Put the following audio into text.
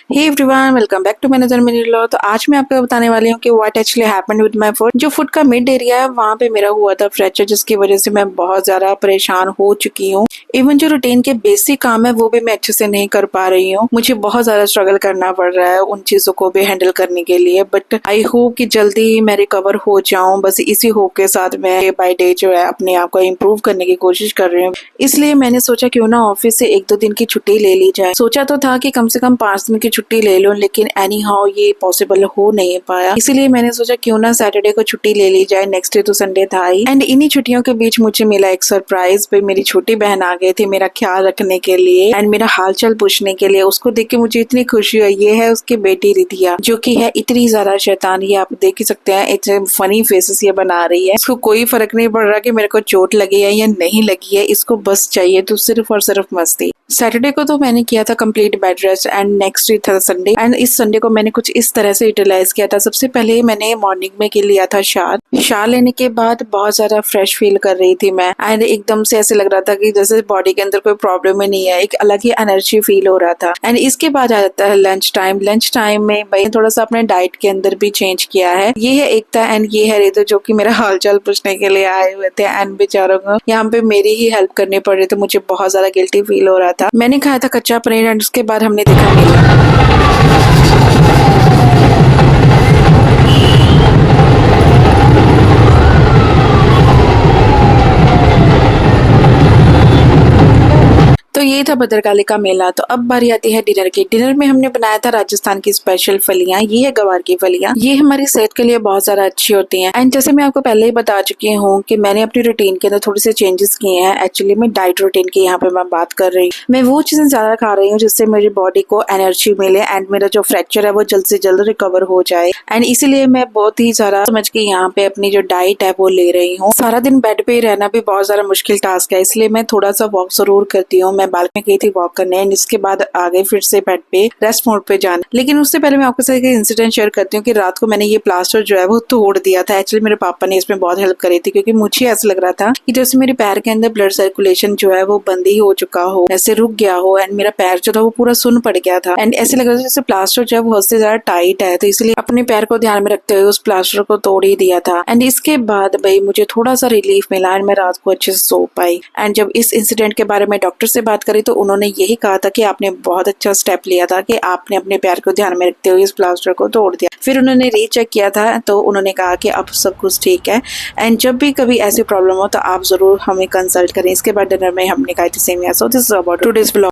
Hey everyone, welcome back to my another mini vlog. तो आज मैं आपको बताने वाली हूँ कि what actually happened with my foot. जो फुट का मिड एरिया है वहाँ पे मेरा हुआ था फ्रैक्चर, जिसकी वजह से मैं बहुत ज्यादा परेशान हो चुकी हूँ। इवन जो रूटीन के बेसिक काम है वो भी मैं अच्छे से नहीं कर पा रही हूँ। मुझे बहुत ज्यादा स्ट्रगल करना पड़ रहा है उन चीजों को भी हैंडल करने के लिए, बट आई होप कि जल्दी मैं रिकवर हो जाऊं। बस इसी होप के साथ मैं डे बाय डे जो है अपने आप को इम्प्रूव करने की कोशिश कर रही हूँ। इसलिए मैंने सोचा क्यों ना ऑफिस से 1-2 दिन की छुट्टी ले ली जाए। सोचा तो था कि कम से कम 5 दिन की छुट्टी ले लूं, लेकिन एनी हाउ ये पॉसिबल हो नहीं पाया। इसीलिए मैंने सोचा क्यों ना सैटरडे को छुट्टी ले ली जाए। नेक्स्ट डे तो संडे था ही। एंड इन्हीं छुट्टियों के बीच मुझे मिला एक सरप्राइज। मेरी छोटी बहन आ गई थी मेरा ख्याल रखने के लिए एंड मेरा हालचाल पूछने के लिए। उसको देख के मुझे इतनी खुशी हुई। ये है उसकी बेटी रिधिया, जो कि है इतनी ज्यादा शैतान। ये आप देख ही सकते हैं, इतने फनी फेसेस ये बना रही है। इसको कोई फर्क नहीं पड़ रहा कि मेरे को चोट लगी है या नहीं लगी है, इसको बस चाहिए तो सिर्फ और सिर्फ मस्ती। सैटरडे को तो मैंने किया था complete bed rest and next day था संडे। एंड इस संडे को मैंने कुछ इस तरह से यूटिलाइज किया था। सबसे पहले मैंने मॉर्निंग में के लिया था शार लेने के बाद बहुत ज्यादा फ्रेश फील कर रही थी मैं। एंड एकदम से ऐसे लग रहा था कि जैसे बॉडी के अंदर कोई प्रॉब्लम ही नहीं है, एक अलग ही एनर्जी फील हो रहा था। एंड इसके बाद आ जाता है लंच टाइम। लंच टाइम में भाई थोड़ा सा अपने डाइट के अंदर भी चेंज किया है। ये है एकता एंड ये है रितु, जो कि मेरा हालचाल पूछने के लिए आए हुए थे। एंड बेचारों को यहाँ पे मेरी ही हेल्प करनी पड़ रही थी। मुझे बहुत ज्यादा गिल्टी फील हो रहा था। मैंने खाया था कच्चा पनीर एंड उसके बाद हमने देखा मेला। तो ये था भद्रकालिका मेला। तो अब बारी आती है डिनर की। डिनर में हमने बनाया था राजस्थान की स्पेशल फलियां। ये है गवार की फलियां। ये हमारी सेहत के लिए बहुत ज्यादा अच्छी होती हैं। एंड जैसे मैं आपको पहले ही बता चुकी हूँ कि मैंने अपनी रूटीन के अंदर थोड़े से चेंजेस किए हैं। एक्चुअली मैं डाइट रूटीन की यहाँ पे मैं बात कर रही हूँ। मैं वो चीजें ज्यादा खा रही हूँ जिससे मेरी बॉडी को एनर्जी मिले एंड मेरा जो फ्रैक्चर है वो जल्द से जल्द रिकवर हो जाए। एंड इसीलिए मैं बहुत ही ज्यादा समझ के यहाँ पे अपनी जो डाइट है वो ले रही हूँ। सारा दिन बेड पे रहना भी बहुत ज्यादा मुश्किल टास्क है, इसलिए मैं थोड़ा सा वॉक जरूर करती हूँ। मैं बालकनी गई थी वॉक करने एंड इसके बाद आ गई फिर से बेड पे रेस्ट मोड पे जाना। लेकिन उससे पहले मैं आपके साथ एक इंसिडेंट शेयर करती हूँ कि रात को मैंने ये प्लास्टर जो है वो तोड़ दिया था। एक्चुअली मेरे पापा ने इसमें बहुत हेल्प करी थी, क्योंकि मुझे ऐसा लग रहा था कि जैसे मेरे पैर के अंदर ब्लड सर्कुलेशन जो है वो बंद ही हो चुका हो, ऐसे रुक गया हो एंड मेरा पैर जो था वो पूरा सुन पड़ गया था। एंड ऐसे लग रहा था जैसे प्लास्टर जो है वो उससे ज्यादा टाइट है, तो इसलिए अपने पैर को ध्यान में रखते हुए उस प्लास्टर को तोड़ ही दिया था। एंड इसके बाद भाई मुझे थोड़ा सा रिलीफ मिला एंड मैं रात को अच्छे से सो पाई। एंड जब इस इंसिडेंट के बारे में डॉक्टर से बात करी तो उन्होंने यही कहा था कि आपने बहुत अच्छा स्टेप लिया था कि आपने अपने पैर को ध्यान में रखते हुए इस प्लास्टर को तोड़ दिया। फिर उन्होंने रीचेक किया था तो उन्होंने कहा कि अब सब कुछ ठीक है। एंड जब भी कभी ऐसी प्रॉब्लम हो तो आप जरूर हमें कंसल्ट करें। इसके बाद डिनर में हमने खाई थी semiya. So this is about today's vlog.